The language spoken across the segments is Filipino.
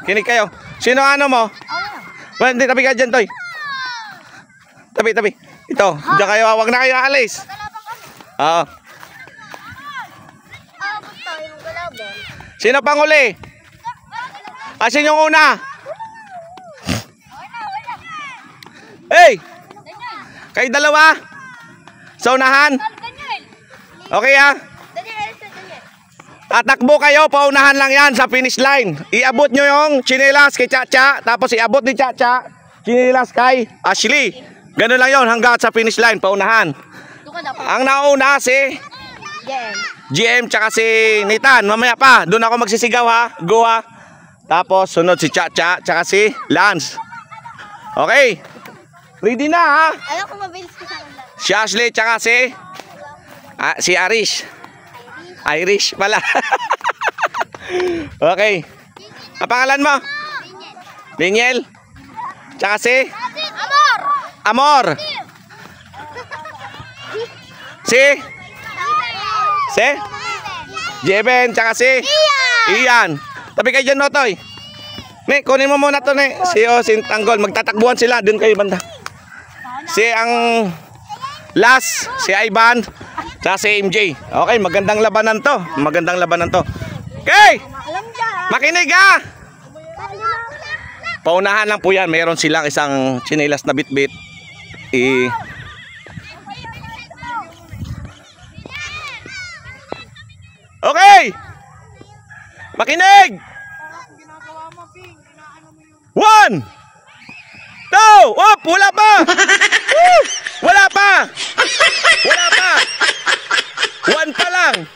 Kinig kayo. Sino ano mo? Well, hindi, tabi ka dyan, Toy. Tabi. Ito, dyan kayo. Huwag na kayo aalis. Oo. Sino panguli? Asin yung una? Hey! Kayo dalawa? Sa unahan? Okay ha? Tatakbo kayo, paunahan lang yan sa finish line. Iabot nyo yung chinelas kay Chacha, tapos iabot ni Chacha, chinelas kay Ashley. Ganun lang yon hanggang sa finish line, paunahan. Ang nauna si GM tsaka si Nathan. Mamaya pa, doon ako magsisigaw ha. Go ha. Tapos sunod si Chacha tsaka si Lance. Okay. Ready na ha. Alam ko mabilis ko sa kanila. Si Ashley tsaka si Irish. Irish pala. Okay. Ang pangalan mo? Daniel. Tsaka si Amor. Si Jeben. Tsaka si Ian. Tabi kayo dyan, Notoy. Ne, kunin mo muna to, ne. Si Tanggol. Magtatakbuhan sila. Doon kayo banda. Si ang last, si Ivan. Tsaka si MJ. Okay, magandang labanan to. Okay! Makinig ha! Paunahan lang po yan. Meron silang isang chinelas na bit-bit. Okay! Makinig! 1 2 wala pa! Wala pa! 1 pa lang.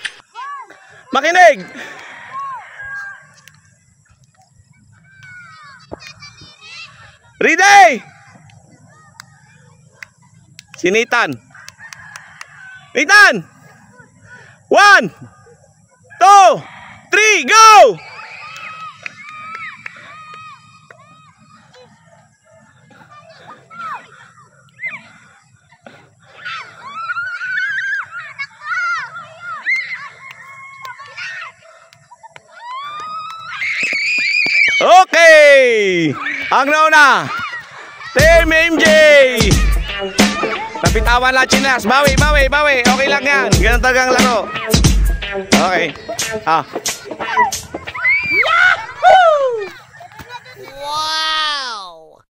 Makinig. Ready? Si Nathan. 1 2 3 go! Okay! Ang nauna, Team MJ! Napitawan lang chinas. Bawi. Okay lang yan. Ganun talagang laro. Okay.